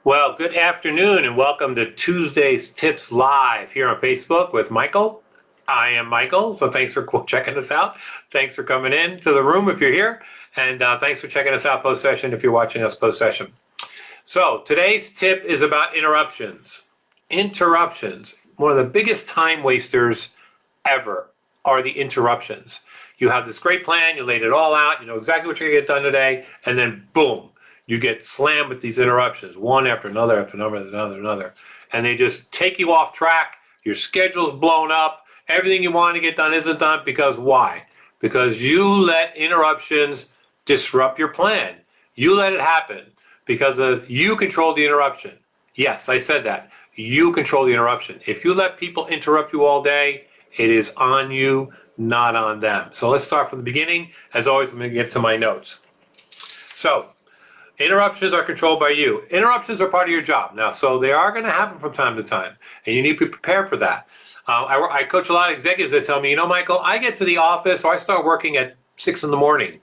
Well, good afternoon and welcome to Tuesday's Tips Live here on Facebook with Michael. I am Michael, so thanks for checking us out. Thanks for coming in to the room if you're here, and thanks for checking us out post-session if you're watching us post-session. So today's tip is about interruptions. Interruptions, one of the biggest time wasters ever are the interruptions. You have this great plan, you laid it all out, you know exactly what you're gonna get done today, and then boom, you get slammed with these interruptions, one after another, and they just take you off track. Your schedule's blown up. Everything you want to get done isn't done because why? Because you let interruptions disrupt your plan. You let it happen because you control the interruption. Yes, I said that. You control the interruption. If you let people interrupt you all day, it is on you, not on them. So let's start from the beginning. As always, I'm going to get to my notes. So, interruptions are controlled by you. Interruptions are part of your job now, so they are going to happen from time to time, and you need to be prepared for that. I coach a lot of executives that tell me, you know, Michael, I get to the office or I start working at 6 in the morning. I'm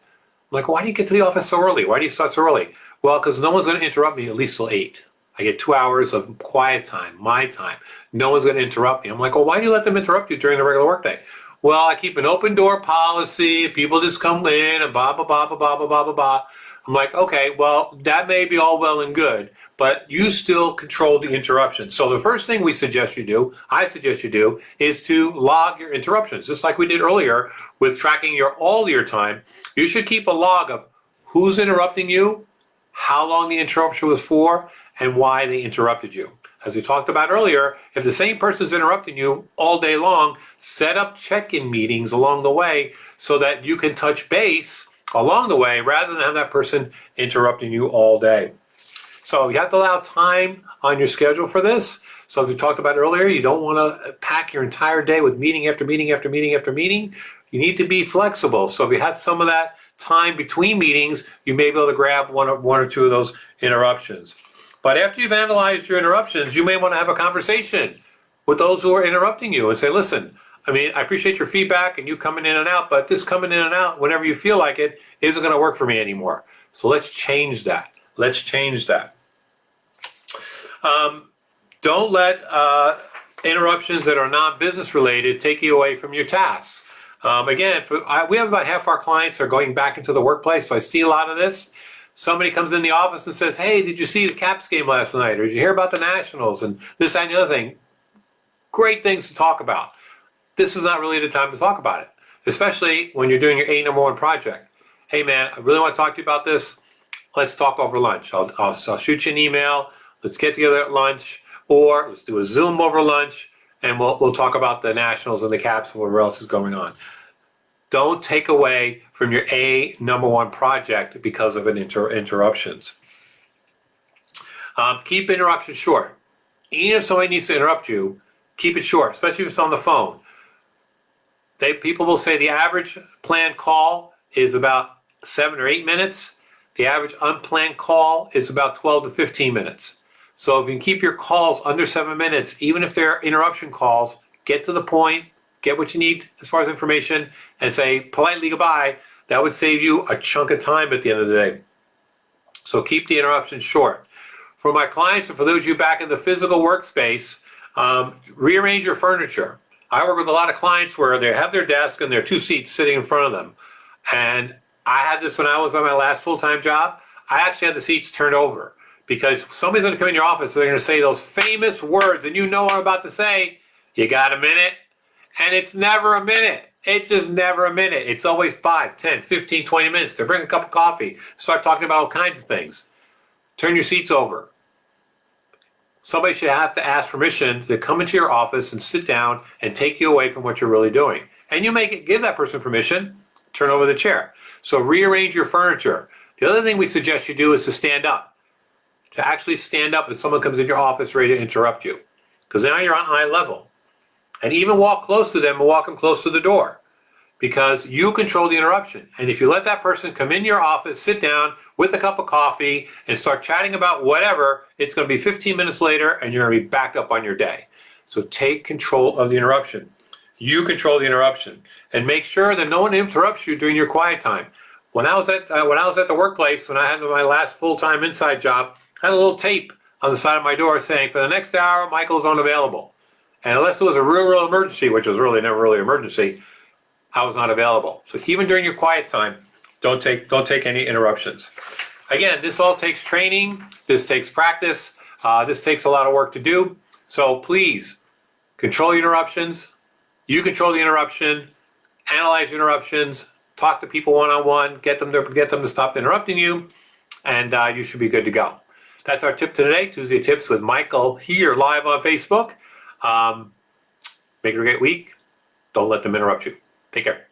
like, why do you get to the office so early? Why do you start so early? Well, because no one's going to interrupt me at least till 8. I get 2 hours of quiet time, my time. No one's going to interrupt me. I'm like, well, why do you let them interrupt you during the regular workday? Well, I keep an open door policy. People just come in and blah, blah, blah, blah, blah, blah, blah, blah. I'm like, okay, well, that may be all well and good, but you still control the interruption. So the first thing I suggest you do, is to log your interruptions. Just like we did earlier with tracking all your time, you should keep a log of who's interrupting you, how long the interruption was for, and why they interrupted you. As we talked about earlier, if the same person's interrupting you all day long, set up check-in meetings along the way so that you can touch base along the way rather than have that person interrupting you all day. So you have to allow time on your schedule for this. So as we talked about earlier, you don't want to pack your entire day with meeting after meeting after meeting after meeting. You need to be flexible. So if you had some of that time between meetings, you may be able to grab one or two of those interruptions. But after you've analyzed your interruptions, you may want to have a conversation with those who are interrupting you and say, listen, I mean, I appreciate your feedback and you coming in and out, but this coming in and out whenever you feel like it isn't going to work for me anymore. So let's change that. Let's change that. Don't let interruptions that are non-business related take you away from your tasks. Again, we have about half our clients are going back into the workplace, so I see a lot of this. Somebody comes in the office and says, hey, did you see the Caps game last night? Or did you hear about the Nationals? And this, that, and the other thing. Great things to talk about. This is not really the time to talk about it, especially when you're doing your number one project. Hey man, I really want to talk to you about this. Let's talk over lunch. I'll shoot you an email. Let's get together at lunch, or let's do a Zoom over lunch, and we'll talk about the Nationals and the Caps and whatever else is going on. Don't take away from your number one project because of interruptions. Keep interruptions short. Even if somebody needs to interrupt you, keep it short, especially if it's on the phone. People will say the average planned call is about 7 or 8 minutes. The average unplanned call is about 12 to 15 minutes. So if you can keep your calls under 7 minutes, even if they're interruption calls, get to the point, get what you need as far as information, and say politely goodbye. That would save you a chunk of time at the end of the day. So keep the interruptions short. For my clients and for those of you back in the physical workspace, rearrange your furniture. I work with a lot of clients where they have their desk and there are 2 seats sitting in front of them. And I had this when I was on my last full-time job. I actually had the seats turned over because somebody's going to come in your office and they're going to say those famous words and you know what I'm about to say. You got a minute? And it's never a minute. It's just never a minute. It's always 5, 10, 15, 20 minutes to bring a cup of coffee, start talking about all kinds of things. Turn your seats over. Somebody should have to ask permission to come into your office and sit down and take you away from what you're really doing. And you may give that person permission, turn over the chair. So rearrange your furniture. The other thing we suggest you do is to stand up. To actually stand up if someone comes in your office ready to interrupt you. Because now you're on eye level. And even walk close to them and walk them close to the door. Because you control the interruption. And if you let that person come in your office, sit down with a cup of coffee and start chatting about whatever, it's going to be 15 minutes later and you're going to be backed up on your day. So take control of the interruption. You control the interruption and make sure that no one interrupts you during your quiet time. When I was at the workplace, when I had my last full-time inside job, I had a little tape on the side of my door saying, for the next hour, Michael's unavailable. And unless it was a real emergency, which was really never really an emergency, I was not available. So even during your quiet time, don't take any interruptions. Again, this all takes training. This takes practice. This takes a lot of work to do. So please control the interruptions. You control the interruption. Analyze interruptions. Talk to people one-on-one. Get them to stop interrupting you, and you should be good to go. That's our tip today. Tuesday Tips with Michael here live on Facebook. Make it a great week. Don't let them interrupt you. Take care.